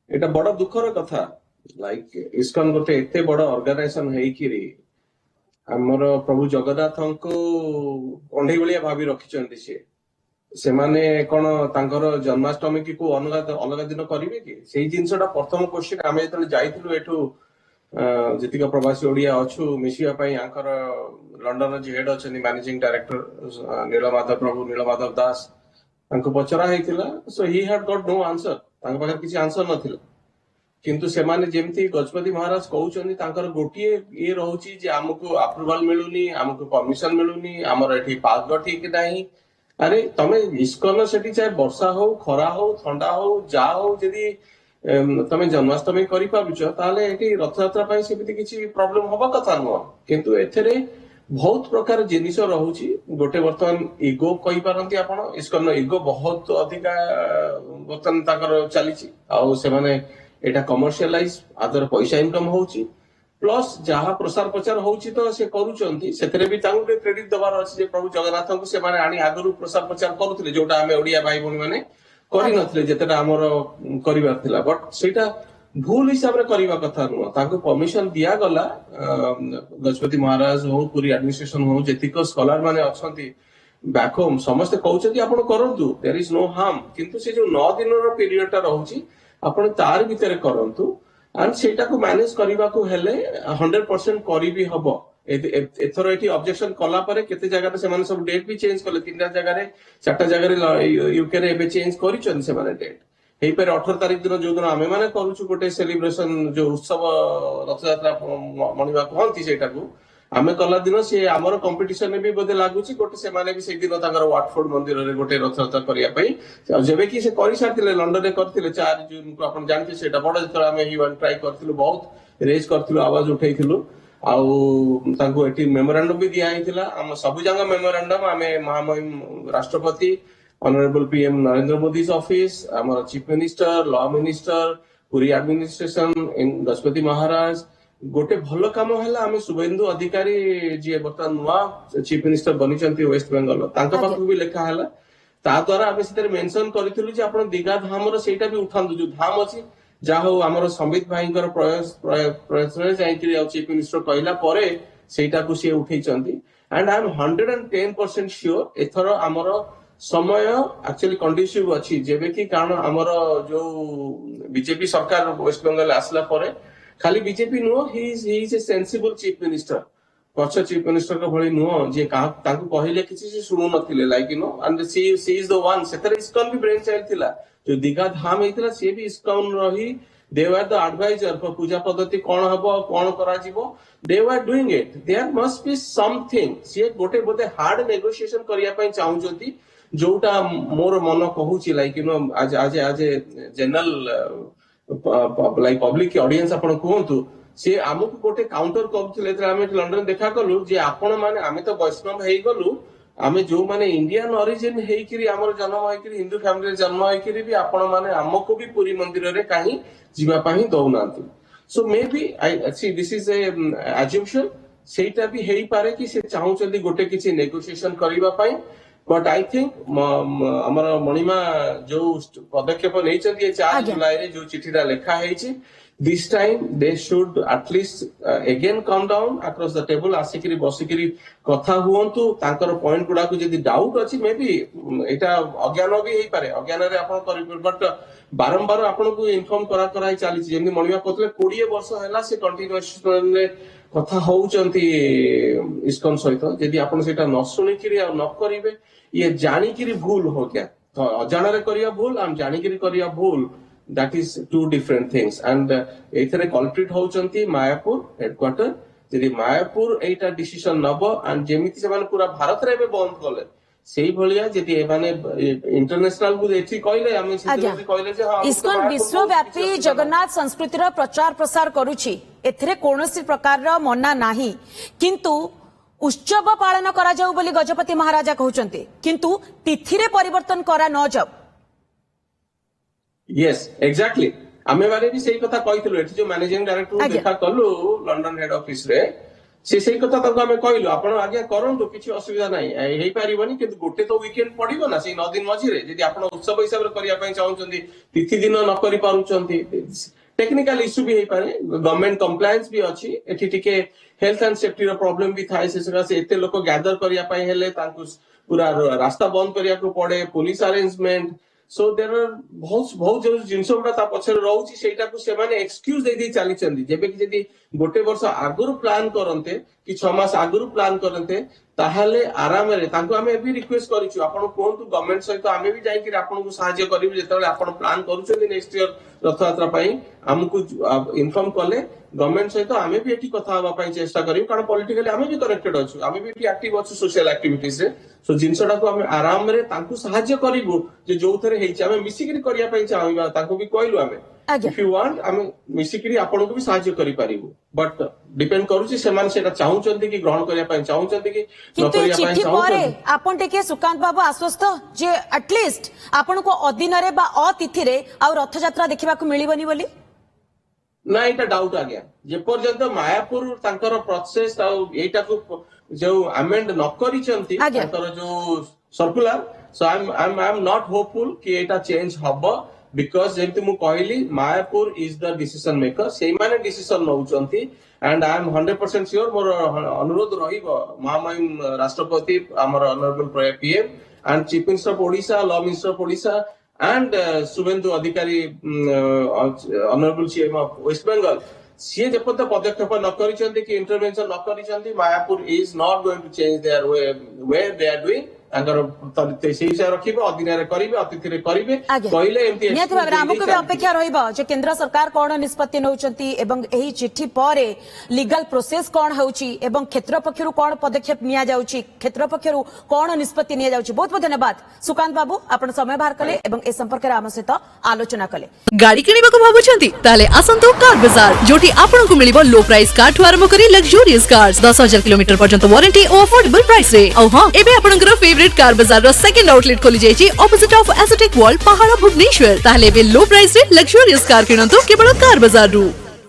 এটা বড় দুঃখର କଥା। ଲାଇକ୍ ଇସ୍କନ ଗୋଟେ ଏତେ ବଡ ଅର୍ଗାନାଇଜେସନ ହେଇକିରି ଆମର ପ୍ରଭୁ ଜଗନ୍ନାଥଙ୍କୁ କଣ୍ଢେଇ ଭଳିଆ ଭାବି ରଖିଛନ୍ତି ସିଏ। ସେମାନେ କଣ ତାଙ୍କର ଜନ୍ମାଷ୍ଟମୀ କି କୋଉ ଅଲଗା ଅଲଗା ଦିନ କରିବେ କି? ସେଇ ଜିନିଷଟା ପ୍ରଥମ କ୍ୱେଶ୍ଚିନ୍ ଆମେ ଯେତେବେଳେ ଯାଇଥିଲୁ ଏଠୁ ଯେତିକ ପ୍ରବାସୀ ଓଡିଆ ଅଛୁ ମିଶିବା ପାଇଁ ଆଙ୍କର ଲଣ୍ଡନର ଯିଏ ହେଡ୍ ଅଛନ୍ତି ମ୍ୟାନେଜିଂ ଡାଇରେକ୍ଟର ନୀଳମାଧବ ପ୍ରଭୁ ନୀଳମାଧବ ଦାସ ତାଙ୍କୁ ପଚରା ହେଇଥିଲା। So he had got no answer, ତାଙ୍କ ପାଖରେ କିଛି ଆନ୍ସର ନଥିଲା। କିନ୍ତୁ ସେମାନେ ଯେମିତି ଗଜପତି ମହାରାଜ କହୁଛନ୍ତି ତାଙ୍କର ଗୋଟିଏ ଇଏ ରହୁଛି ଯେ ଆମକୁ ଆପ୍ରୁଭାଲ ମିଳୁନି, ଆମକୁ ପରମିଶନ ମିଳୁନି, ଆମର ଏଠି ପାଗ ଠିକ ନାହିଁ। ଆରେ ତମେ ଇସ୍କନ ସେଠି ଚାहे ବର୍ଷା ହଉ ଖରା ହଉ ଥଣ୍ଡା ହଉ ଯାହା ହଉ ଯଦି ତମେ ଜନ୍ମାଷ୍ଟମୀ କରିପାରୁଛ ତାହେଲେ ଏଠି ରଥଯାତ୍ରା ପାଇଁ ସେମିତି କିଛି ପ୍ରୋବ୍ଲେମ ହବା କଥା ନୁହଁ। କିନ୍ତୁ ଏଥିରେ ବହୁତ ପ୍ରକାର ଜିନିଷ ରହୁଛି। ଗୋଟେ ବର୍ତ୍ତମାନ ଇଗୋ କହିପାରନ୍ତି ଆପଣ, ଇସ୍କନ ଇଗୋ ବହୁତ ଅଧିକା ବର୍ତ୍ତମାନ ତାଙ୍କର ଚାଲିଛି। ଆଉ ସେମାନେ ଏଇଟା କମର୍ସିଆଲାଇଜ ଆଦର ପଇସା ଇନକମ ହଉଛି, ପ୍ଲସ୍ ଯାହା ପ୍ରସାର ପ୍ରଚାର ହଉଛି ତ ସେ କରୁଛନ୍ତି, ସେଥିରେ ବି ତାଙ୍କୁ ଟିକେ କ୍ରେଡିଟ ଦେବାର ଅଛି ଯେ ପ୍ରଭୁ ଜଗନ୍ନାଥଙ୍କୁ ସେମାନେ ଆଣି ଆଗରୁ ପ୍ରସାର ପ୍ରଚାର କରୁଥିଲେ, ଯୋଉଟା ଆମେ ଓଡିଆ ଭାଇ ଭଉଣୀ ମାନେ କରିନଥିଲେ ଯେତେଟା ଆମର କରିବାର ଥିଲା। ବଟ୍ ସେଇଟା ଭୁଲ ହିସାବରେ କରିବା କଥା ନୁହଁ। ତାଙ୍କୁ ପରମିଶନ ଦିଆଗଲା। ଗଜପତି ମହାରାଜ ହଉ ପୁରୀ ଆଡମିନିଷ୍ଟ୍ରେସନ ହଉ ଯେତିକ ସ୍କଲାର ମାନେ ଅଛନ୍ତି ବ୍ୟାକ୍ ହୋମ୍ ସମସ୍ତେ କହୁଛନ୍ତି ଆପଣ କରନ୍ତୁ, ଦେयर ଇଜ ନୋ ହାର୍ମ। କିନ୍ତୁ ସେ ଯୋଉ 9 ଦିନର ପିରିୟଡ ଟା ରହୁଛି ଆପଣ ତାର ଭିତରେ କରନ୍ତୁ। ଆଣ୍ଡ ସେଇଟାକୁ ମ୍ୟାନେଜ କରିବାକୁ ହେଲେ 100% କରିବି ହବ। ଏଥର ଏଠି ଅବଜେକ୍ସନ କଲା ପରେ କେତେ ଜାଗାରେ ସେମାନେ ସବୁ ଡେଟ୍ ବି ଚେଞ୍ଜ କଲେ। 3ଟା ଜାଗାରେ 4ଟା ଜାଗାରେ ୟୁକେରେ ଏବେ ଚେଞ୍ଜ କରିଛନ୍ତି ସେମାନେ ଡେଟ୍। ହେଇପାରେ 18 ତାରିଖ ଦିନ ଯୋଉଦିନ ଆମେ ମାନେ କରୁଛୁ ଗୋଟେ ସେଲିବ୍ରେସନ ଯୋଉ ଉତ୍ସବ ରଥଯାତ୍ରା ମଣିବା କୁହନ୍ତି ସେଇଟାକୁ ଆମେ କଲା ଦିନ ସେ ଆମର କମ୍ପିଟିସନରେ ବି ବୋଧେ ଲାଗୁଛି ଗୋଟେ ସେମାନେ ବି ସେଇଦିନ ତାଙ୍କର ୱାଟଫୋର୍ଡ ମନ୍ଦିରରେ ଗୋଟେ ରଥଯାତ୍ରା କରିବା ପାଇଁ ଯେବେ କି ସେ କରିସାରିଥିଲେ ଲଣ୍ଡନରେ କରିଥିଲେ 4 ଜୁନକୁ ଆପଣ ଜାଣିଥିବେ ସେଇଟା ବଡ ଯେତେବେଳେ ଆମେ ଟ୍ରାଏ କରିଥିଲୁ ବହୁତ ରେଜ୍ କରିଥିଲୁ ଆୱାଜ ଉଠେଇଥିଲୁ। ଆଉ ତାଙ୍କୁ ଏଠି ମେମୋରାଣ୍ଡମ ବି ଦିଆ ହେଇଥିଲା। ଆମ ସବୁ ଯାକ ମେମୋରାଣ୍ଡମ ଆମେ ମହାମହିମ ରାଷ୍ଟ୍ରପତି honourable PM Narendra Modi office ଆମର ଚିଫ ମିନିଷ୍ଟର ଲ ମିନିଷ୍ଟର ପୁରୀ ଆଡମିନିଷ୍ଟ୍ରେସନ ଗଜପତି ମହାରାଜ ଗୋଟେ ଭଲ କାମ ହେଲା ଆମେ ଶୁଭେନ୍ଦୁ ଅଧିକାରୀ ଯିଏ ବର୍ତ୍ତମାନ ନୂଆ ଚିଫ ମିନିଷ୍ଟର ବନିଛନ୍ତି ୱେଷ୍ଟ ବେଙ୍ଗଲ ତାଙ୍କ ପାଖକୁ ବି ଲେଖା ହେଲା। ତା ଦ୍ୱାରା ଆମେ ସେଥିରେ ମେନସନ କରିଥିଲୁ ଯେ ଆପଣ ଦିଘା ଧାମର ସେଇଟା ବି ଉଠାନ୍ତୁ ଯୋଉ ଧାମ ଅଛି। ଯାହା ହଉ ଆମର ସମ୍ବିତ ଭାଇଙ୍କର ପ୍ରୟାସରେ ଯାଇକିରି ଆଉ ଚିଫ ମିନିଷ୍ଟର କହିଲା ପରେ ସେଇଟାକୁ ସିଏ ଉଠେଇଛନ୍ତି। ଆଣ୍ଡ ଆଇ ଏମ୍ 110% ସିଓର ଏଥର ଆମର ସମୟ ଆକ୍ଚୁଆଲି କଣ୍ଡିସିଭ ଅଛି। ଯେବେ କି କାରଣ ଆମର ଯୋଉ ବିଜେପି ସରକାର ୱେଷ୍ଟ ବେଙ୍ଗଲ ଆସିଲା ପରେ ଖାଲି ବିଜେପି ନୁହଁ he is a sensible chief minister. ପଛ ଚିଫ ମିନିଷ୍ଟରଙ୍କ ଭଳି ନୁହଁ ଯିଏ ତାଙ୍କୁ କହିଲେ କିଛି ସେ ଶୁଣୁ ନଥିଲେ like you know and she is the one. ସେଥିରେ ଇସ୍କନ ବି ବ୍ରେନ ଚାଇଲ୍ଡ ଥିଲା। ଯୋଉ ଦିଘା ଧାମ ହେଇଥିଲା ସିଏ ବି ଇସ୍କନ ରହି ଦେ ୱାର ଦ ଆଡଭାଇଜର ପୂଜା ପଦ୍ଧତି କଣ ହବ କଣ କରାଯିବ they were doing it. There must be something. ସିଏ ଗୋଟେ ବୋଧେ ହାର୍ଡ ନେଗୋସିଏସନ କରିବା ପାଇଁ ଚାହୁଁଛନ୍ତି ଯୋଉଟା ମୋର ମନ କହୁଛି ଲାଇକ୍ ୟୁ ନୋ ଆଜ ଏ ଜେନେରାଲ ଲାଇକ୍ ପବ୍ଲିକ ଅଡିଏନ୍ସ ଆପଣ କୁହନ୍ତୁ ସେ ଆମକୁ ଗୋଟେ କାଉଣ୍ଟର କରୁଥିଲେ ଯେତେବେଳେ ଆମେ ଲଣ୍ଡନ ଦେଖା କଲୁ ଯେ ଆପଣ ମାନେ ଆମେ ତ ବୈଷ୍ଣବ ହେଇଗଲୁ ଆମେ ଯୋଉମାନେ ଇଣ୍ଡିଆନ ଅରିଜିନ ହେଇକିରି ଆମର ଜନ୍ମ ହେଇକିରି ହିନ୍ଦୁ ଫ୍ୟାମିଲିରେ ଜନ୍ମ ହେଇକିରି ବି ଆପଣ ମାନେ ଆମକୁ ବି ପୁରୀ ମନ୍ଦିରରେ କାହିଁ ଯିବା ପାଇଁ ଦଉନାହାନ୍ତି। So maybe see this is a assumption. ସେଇଟା ବି ହେଇପାରେ କି ସେ ଚାହୁଁଛନ୍ତି ଗୋଟେ କିଛି ନେଗୋସିଏସନ କରିବା ପାଇଁ। ବଟ୍ ଆଇ ଥିଙ୍କ ଆମର ମଣିମା ଯୋଉ ପଦକ୍ଷେପ ନେଇଛନ୍ତି 4 ଜୁଲାଇରେ ଯୋଉ ଚିଠିଟା ଲେଖା ହେଇଛି this time they should at least again come down across the table ଆସିକିରି ବସିକିରି କଥା ହୁଅନ୍ତୁ। ତାଙ୍କର ପଏଣ୍ଟ ଗୁଡାକୁ ଯଦି ଡାଉଟ ଅଛି ମେ ବି ଏଇଟା ଅଜ୍ଞାନ ବି ହେଇପାରେ ଅଜ୍ଞାନରେ ଆପଣ କରିବେ ବଟ୍ ବାରମ୍ବାର ଆପଣଙ୍କୁ ଇନଫର୍ମ କରାଇ ଚାଲିଛି। ଯେମିତି ମଣିମା କହୁଥିଲେ 20 ବର୍ଷ ହେଲା ସେ କଣ୍ଟିନ୍ୟୁଏସନରେ କଥା ହଉଛନ୍ତି ଇସ୍କନ ସହିତ। ଯଦି ଆପଣ ସେଇଟା ନ ଶୁଣିକିରି ଆଉ ନ କରିବେ ଇଏ ଜାଣିକିରି ଭୁଲ ହଉ କ୍ୟା ଅଜାଣରେ କରିବା ଭୁଲ ଆମେ ଜାଣିକିରି କରିବା ଭୁଲ that is two different things and ଏଥିରେ କଲପ୍ରିଟ ହଉଛନ୍ତି ମାୟାପୁର ହେଡକ୍ୱାର୍ଟର। ଯଦି ମାୟାପୁର ଏଇଟା ଡିସିସନ ନବ and ଯେମିତି ସେମାନେ ପୁରା ଭାରତରେ ଏବେ ବନ୍ଦ କଲେ ସେଇଭଳିଆ ଯଦି ଏମାନେ ଇଣ୍ଟରନ୍ୟାସନାଲ କୁ ଏଠି କହିଲେ ଆମେ ସେଦିନ ବି କହିଲେ ଯେ ହଁ ଇସ୍କନ ବିଶ୍ୱବ୍ୟାପୀ ଜଗନ୍ନାଥ ସଂସ୍କୃତିର ପ୍ରଚାର ପ୍ରସାର କରୁଛି ଏଥିରେ କୌଣସି ପ୍ରକାରର ମନା ନାହିଁ। କିନ୍ତୁ ଉତ୍ସବ ପାଳନ କରାଯାଉ ବୋଲି ଗଜପତି ମହାରାଜା କହୁଛନ୍ତି କିନ୍ତୁ ତିଥିରେ ପରିବର୍ତ୍ତନ କରା ନ ଯାଉ। ୟେସ୍ ଏକ୍ଜାକ୍ଟଲି ଆମେ ମାନେ ବି ସେଇ କଥା କହିଥିଲୁ। ଏଠି ଯୋଉ ମ୍ୟାନେଜିଂ ଡାଇରେକ୍ଟର ଦେଖା କଲୁ ଲଣ୍ଡନ ହେଡ ଅଫିସରେ से कथा ताको आमे कहलु आपण आज्ञा करंतु किछि असुविधा नाही हेई पारिबनी किंतु गोटे तो वीकेंड पड़िबो ना से 9 दिन मझिरे जदि आपण उत्सव हिसाब रे करिया पई चाहुचंती तिथि दिन न करि पारुचंती टेक्निकल इश्यू भी हेई पारे गवर्नमेंट कंप्लायंस भी अछि एठी टिके हेल्थ एंड सेफ्टी रो प्रॉब्लम भी थाए से एते लोक गैदर करिया पई हेले तांकु पूरा रास्ता बंद करिया को पड़े police arrangement so there are बहुत बहुत जो जिंस गुड़ा ता पछरे रहउची सेटा को से माने एक्सक्यूज दे दी चाली चंदी जेबे कि जदी गोटे वर्ष आगुरु प्लान करनते कि 6 मास आगुरु प्लान करनते ताहाले आराम रे तांको हमें भी रिक्वेस्ट करिछु आपण कोंतु गवर्नमेंट सहित हमें भी जाई कि आपण को सहायता करिबे जेतले आपण प्लान करूछन नेक्स्ट ईयर रथ यात्रा पई हमकु इन्फॉर्म कले गवर्नमेंट सहित हमें भी एठी कथा हवा पई चेष्टा करियो कारण पॉलिटिकली हमें भी कनेक्टेड अछु हमें भी एठी एक्टिव अछु सोशल एक्टिविटीज रे सो जिंसडा को हमें आराम रे तांको सहायता करिबो जे जोथरे हेछि हमें मिसिकरी करिया पई चाहबा तांको भी कहलु हमें इफ यू वांट हमें मिसिकरी आपण को भी सहायता करि पारिबो बट डिपेंड करूची सेमान सेटा चाहुचंती कि ग्रहण करिया पई चाहुचंती कि न करिया पई चाहुचंती आपण टेके सुकांत बाबू आश्वस्त जे एटलीस्ट आपण को अदिन रे बा अतिथि रे आ रथ यात्रा देखिबा को मिलिबनी बोली ना एटा डाउट आ गया जे पर्यंत मायापुर तांकर प्रोसेस आ एटा को जो अमेंड न करिसंती तांकर जो circular so I am not hopeful कि एटा चेंज हबो बिकॉज जेमति मु कहली Mayapur is the decision maker से माने डिसीजन नउचंती एंड आई एम 100% श्योर मोर अनुरोध रहिबो महामहिम राष्ट्रपति हमर honourable PM and chief minister of Odisha law minister of Odisha and Suvendu Adhikari honourable CM of west Bengal सी जब पदक्षेप न करिसंती कि इंटरवेंशन न करिसंती Mayapur is not going to change their way they are doing अगर से हिसाब रखिबे अदिन रे करिवे अतिथि रे करिवे कहले एमती नियति भाबरे हमकु भी अपेक्षा रहिबो जे केंद्र सरकार कोन निष्पत्ति नउचंती एवं एही चिट्ठी परे लीगल प्रोसेस कोन होउची एवं क्षेत्र पक्षरु कोन पदक्षेप निया जाउची क्षेत्र पक्षरु कोन निष्पत्ति निया जाउची बहुत बहुत धन्यवाद सुकांत बाबू आपण समय बाहर कले एवं ए संपर्क रे हम सहित आलोचना कले गाड़ी किनिबा को भाबुचंती ताले आसंतो कार बाजार जोटी आपण को मिलिबो लो प्राइस कार ठु आरंभ करी लग्जरियस कार्स 10000 किलोमीटर पर्यंत वारंटी और अफोर्डेबल प्राइस रे औ हां एबे आपनकर फेवरेट कार बाजार रो सेकंड आउटलेट खोली जायछि ऑपोजिट ऑफ एस्थेटिक वर्ल्ड पहाड़ भुवनेश्वर ताले बे लो प्राइस रे लग्जरियस कार किनंतो केवल कार बाजार रु।